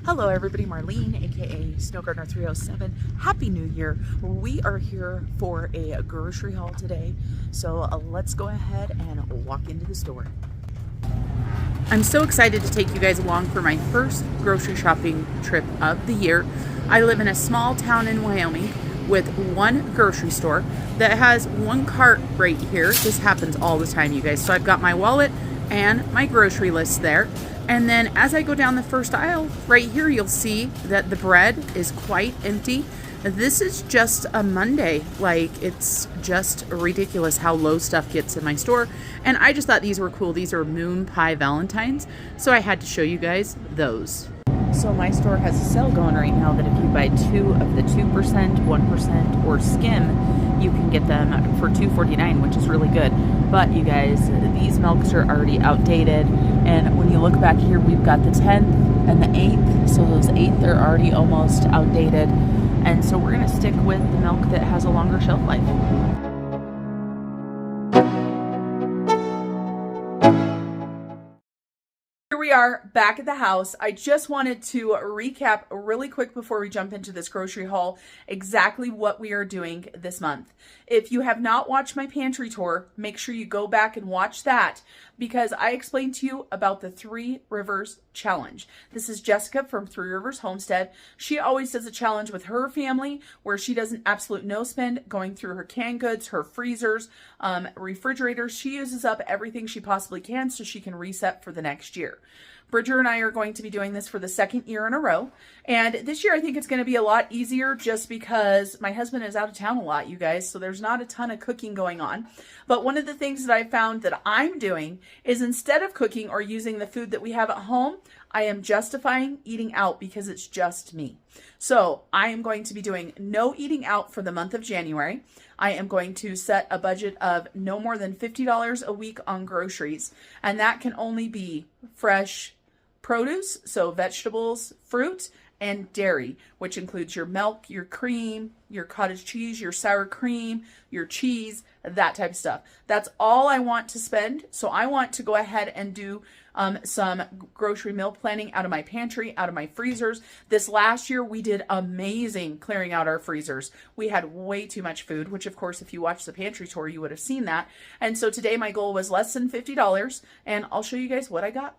Hello everybody, Marlene, aka Snow Gardener 307. Happy New Year. We are here for a grocery haul today, so let's go ahead and walk into the store. I'm so excited to take you guys along for my first grocery shopping trip of the year. I live in a small town in Wyoming with one grocery store that has one cart right here. This happens all the time, you guys. So I've got my wallet and my grocery list there. And then as I go down the first aisle, right here, you'll see that the bread is quite empty. This is just a Monday. Like, it's just ridiculous how low stuff gets in my store. And I just thought these were cool. These are moon pie valentines. So I had to show you guys those. So my store has a sale going right now that if you buy two of the 2%, 1%, or skim, you can get them for $2.49, which is really good. But you guys, these milks are already outdated. And when you look back here, we've got the 10th and the 8th. So those 8th are already almost outdated. And so we're going to stick with the milk that has a longer shelf life. Here we are back at the house. I just wanted to recap really quick before we jump into this grocery haul exactly what we are doing this month. If you have not watched my pantry tour, make sure you go back and watch that because I explained to you about the Three Rivers Challenge. This is Jessica from Three Rivers Homestead. She always does a challenge with her family where she does an absolute no spend going through her canned goods, her freezers, refrigerators. She uses up everything she possibly can so she can reset for the next year. Bridger and I are going to be doing this for the second year in a row. And this year I think it's going to be a lot easier just because my husband is out of town a lot, you guys. So there's not a ton of cooking going on. But one of the things that I found that I'm doing is instead of cooking or using the food that we have at home, I am justifying eating out because it's just me. So I am going to be doing no eating out for the month of January. I am going to set a budget of no more than $50 a week on groceries. And that can only be fresh produce, so vegetables, fruit, and dairy, which includes your milk, your cream, your cottage cheese, your sour cream, your cheese, that type of stuff. That's all I want to spend. So I want to go ahead and do some grocery meal planning out of my pantry, out of my freezers. This last year, we did amazing clearing out our freezers. We had way too much food, which of course, if you watched the pantry tour, you would have seen that. And so today my goal was less than $50, and I'll show you guys what I got.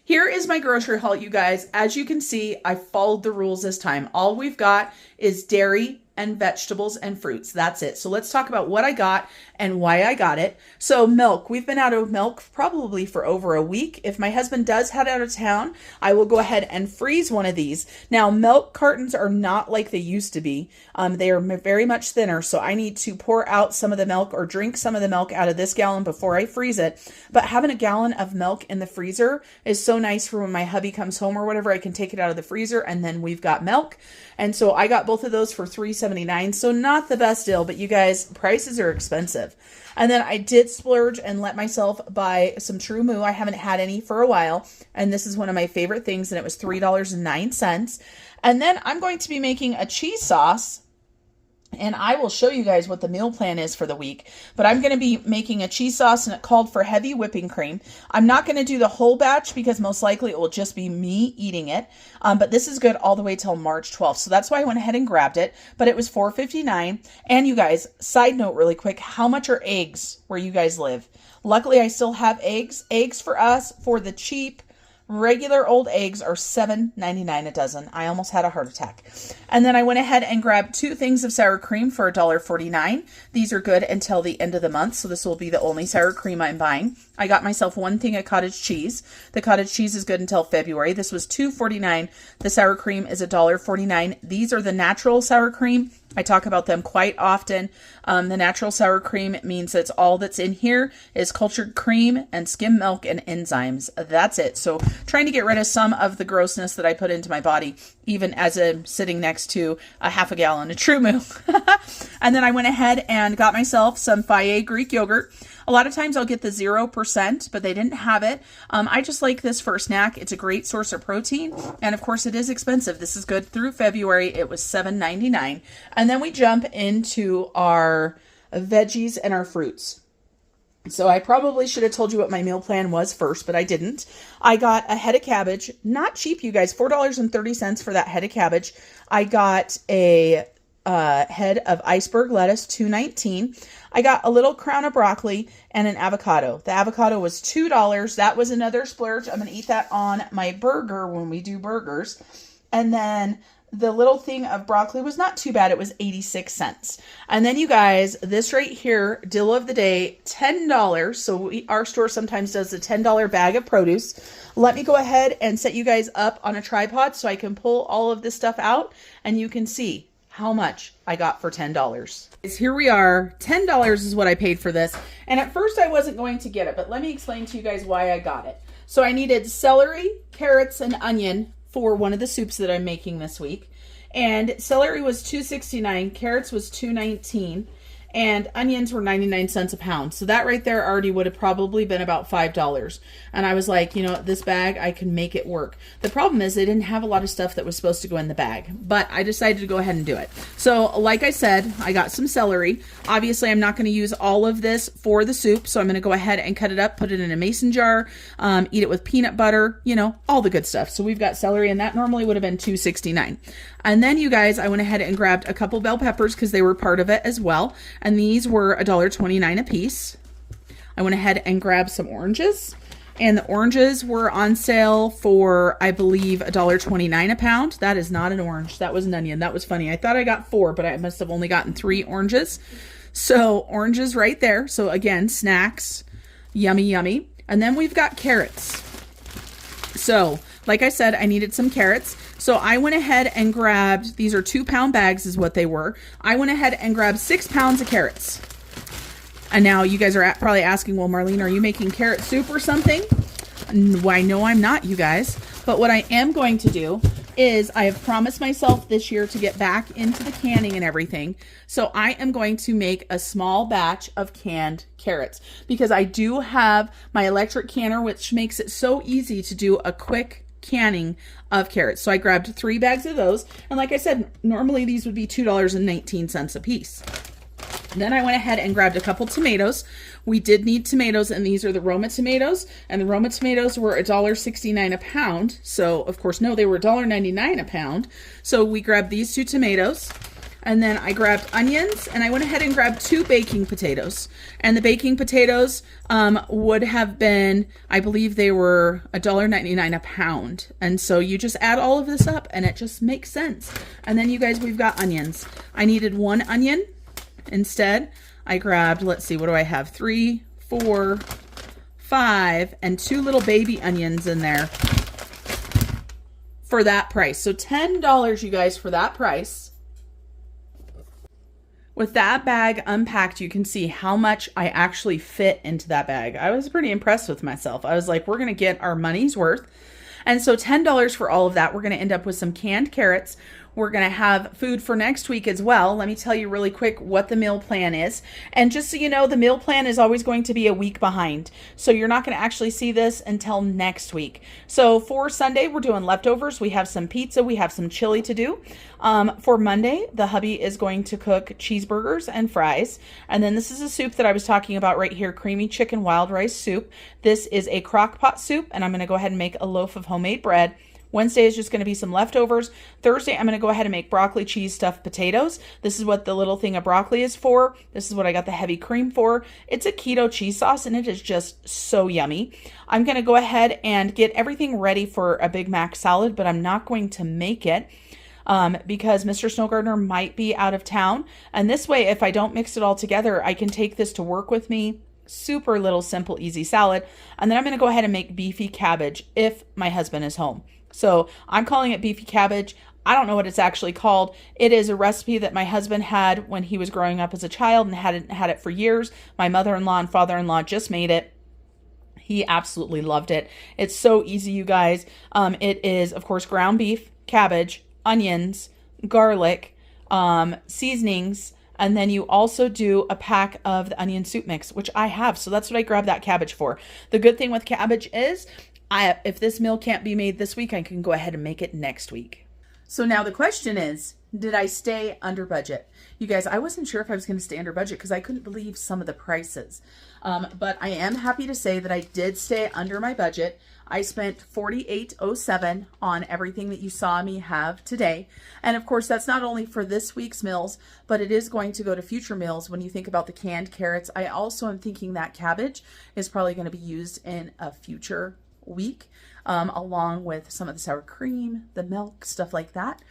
Here is my grocery haul, you guys. As you can see, I followed the rules this time. All we've got is dairy and vegetables and fruits. That's it. So let's talk about what I got and why I got it. So milk. We've been out of milk probably for over a week. If my husband does head out of town, I will go ahead and freeze one of these. Now, milk cartons are not like they used to be. They are very much thinner. So I need to pour out some of the milk or drink some of the milk out of this gallon before I freeze it. But having a gallon of milk in the freezer is so nice for when my hubby comes home or whatever. I can take it out of the freezer and then we've got milk. And so I got both of those for $3.79. So not the best deal, but you guys, prices are expensive. And then I did splurge and let myself buy some True Moo. I haven't had any for a while. And this is one of my favorite things. And it was $3.09. And then I'm going to be making a cheese sauce. And I will show you guys what the meal plan is for the week. But I'm going to be making a cheese sauce and it called for heavy whipping cream. I'm not going to do the whole batch because most likely it will just be me eating it. But this is good all the way till March 12th. So that's why I went ahead and grabbed it. But it was $4.59. And you guys, side note really quick, how much are eggs where you guys live? Luckily, I still have eggs. Eggs for us for the cheap regular old eggs are $7.99 a dozen. I almost had a heart attack. And then I went ahead and grabbed 2 things of sour cream for $1.49. These are good until the end of the month, so this will be the only sour cream I'm buying. I got myself 1 thing of cottage cheese. The cottage cheese is good until February. This was $2.49. The sour cream is $1.49. These are the natural sour cream. I talk about them quite often. The natural sour cream means that's all that's in here is cultured cream and skim milk and enzymes. That's it. So trying to get rid of some of the grossness that I put into my body, even as I'm sitting next to a half a gallon of True Moo. And then I went ahead and got myself some Fage Greek yogurt. A lot of times I'll get the 0%, but they didn't have it. I just like this for a snack. It's a great source of protein. And of course it is expensive. This is good through February. It was $7.99. And then we jump into our veggies and our fruits. So I probably should have told you what my meal plan was first, but I didn't. I got a head of cabbage, not cheap, you guys, $4.30 for that head of cabbage. I got a head of iceberg lettuce, $2.19. I got a little crown of broccoli and an avocado. The avocado was $2. That was another splurge. I'm going to eat that on my burger when we do burgers. And then the little thing of broccoli was not too bad. It was 86 cents. And then you guys, this right here, deal of the day, $10. So our store sometimes does a $10 bag of produce. Let me go ahead and set you guys up on a tripod so I can pull all of this stuff out and you can see how much I got for $10. Here we are. $10 is what I paid for this. And at first I wasn't going to get it, but let me explain to you guys why I got it. So I needed celery, carrots, and onion for one of the soups that I'm making this week. And celery was $2.69, carrots was $2.19, and onions were 99 cents a pound. So that right there already would have probably been about $5. And I was like, you know, this bag, I can make it work. The problem is they didn't have a lot of stuff that was supposed to go in the bag, but I decided to go ahead and do it. So like I said, I got some celery. Obviously, I'm not going to use all of this for the soup, so I'm going to go ahead and cut it up, put it in a mason jar, eat it with peanut butter, you know, all the good stuff. So we've got celery, and that normally would have been $2.69. And then you guys, I went ahead and grabbed a couple bell peppers because they were part of it as well. And these were $1.29 a piece. I went ahead and grabbed some oranges, and the oranges were on sale for, I believe, $1.29 a pound. That is not an orange. That was an onion. That was funny. I thought I got 4, but I must have only gotten 3 oranges. So oranges right there. So again, snacks, yummy, yummy. And then we've got carrots. So like I said, I needed some carrots. So I went ahead and grabbed, these are 2-pound bags is what they were. I went ahead and grabbed 6 pounds of carrots. And now you guys are probably asking, well, Marlene, are you making carrot soup or something? Why, no, I'm not, you guys. But what I am going to do is I have promised myself this year to get back into the canning and everything. So I am going to make a small batch of canned carrots because I do have my electric canner, which makes it so easy to do a quick canning of carrots. So I grabbed 3 bags of those. And like I said, normally these would be $2.19 a piece. Then I went ahead and grabbed a couple tomatoes. We did need tomatoes, and these are the Roma tomatoes, and the Roma tomatoes were $1.69 a pound. So of course, no, they were $1.99 a pound. So we grabbed these 2 tomatoes, and then I grabbed onions, and I went ahead and grabbed 2 baking potatoes. And the baking potatoes would have been, I believe they were $1.99 a pound. And so you just add all of this up, and it just makes sense. And then you guys, we've got onions. I needed 1 onion. Instead, I grabbed, let's see, what do I have? 3, 4, 5, and 2 little baby onions in there for that price. So $10, you guys, for that price. With that bag unpacked, you can see how much I actually fit into that bag. I was pretty impressed with myself. I was like, we're going to get our money's worth. And so $10 for all of that. We're going to end up with some canned carrots. We're going to have food for next week as well. Let me tell you really quick what the meal plan is. And just so you know, the meal plan is always going to be a week behind. So you're not going to actually see this until next week. So for Sunday, we're doing leftovers. We have some pizza. We have some chili to do. For Monday, the hubby is going to cook cheeseburgers and fries. And then this is a soup that I was talking about right here, creamy chicken wild rice soup. This is a crock pot soup, and I'm going to go ahead and make a loaf of homemade bread. Wednesday is just going to be some leftovers. Thursday, I'm going to go ahead and make broccoli cheese stuffed potatoes. This is what the little thing of broccoli is for. This is what I got the heavy cream for. It's a keto cheese sauce, and it is just so yummy. I'm going to go ahead and get everything ready for a Big Mac salad, but I'm not going to make it because Mr. Snow Gardener might be out of town. And this way, if I don't mix it all together, I can take this to work with me. Super little, simple, easy salad. And then I'm going to go ahead and make beefy cabbage if my husband is home. So I'm calling it beefy cabbage. I don't know what it's actually called. It is a recipe that my husband had when he was growing up as a child and hadn't had it for years. My mother-in-law and father-in-law just made it. He absolutely loved it. It's so easy, you guys. It is, of course, ground beef, cabbage, onions, garlic, seasonings, and then you also do a pack of the onion soup mix, which I have. So that's what I grabbed that cabbage for. The good thing with cabbage is if this meal can't be made this week, I can go ahead and make it next week. So now the question is, did I stay under budget? You guys, I wasn't sure if I was going to stay under budget because I couldn't believe some of the prices. But I am happy to say that I did stay under my budget. I spent $48.07 on everything that you saw me have today. And of course, that's not only for this week's meals, but it is going to go to future meals. When you think about the canned carrots, I also am thinking that cabbage is probably going to be used in a future week, along with some of the sour cream, the milk, stuff like that.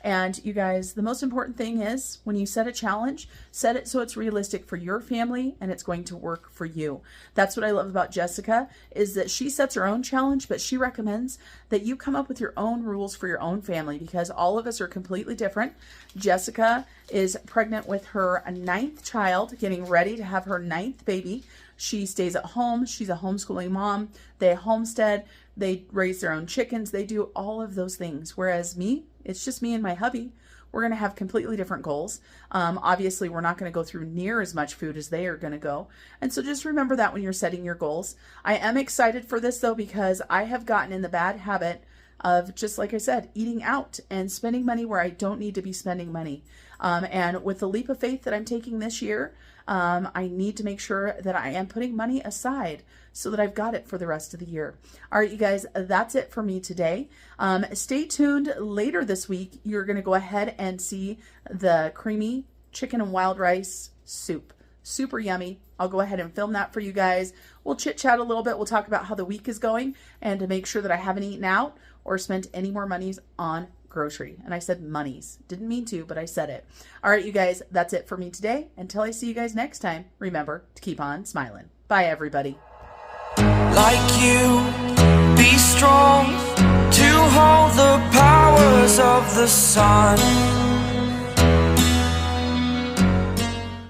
And you guys, the most important thing is when you set a challenge, set it so it's realistic for your family and it's going to work for you. That's what I love about Jessica, is that she sets her own challenge, but she recommends that you come up with your own rules for your own family, because all of us are completely different. Jessica is pregnant with her 9th child, getting ready to have her 9th baby. She stays at home. She's a homeschooling mom. They homestead. They raise their own chickens. They do all of those things. Whereas me, it's just me and my hubby. We're going to have completely different goals. Obviously, we're not going to go through near as much food as they are going to go. And so just remember that when you're setting your goals. I am excited for this, though, because I have gotten in the bad habit of, just like I said, eating out and spending money where I don't need to be spending money. And with the leap of faith that I'm taking this year, I need to make sure that I am putting money aside so that I've got it for the rest of the year. All right, you guys, that's it for me today. Stay tuned. Later this week, you're going to go ahead and see the creamy chicken and wild rice soup. Super yummy. I'll go ahead and film that for you guys. We'll chit chat a little bit. We'll talk about how the week is going and to make sure that I haven't eaten out or spent any more monies on grocery. And I said monies. Didn't mean to, but I said it. All right, you guys, that's it for me today. Until I see you guys next time, remember to keep on smiling. Bye, everybody. Like you, be strong to hold the powers of the sun.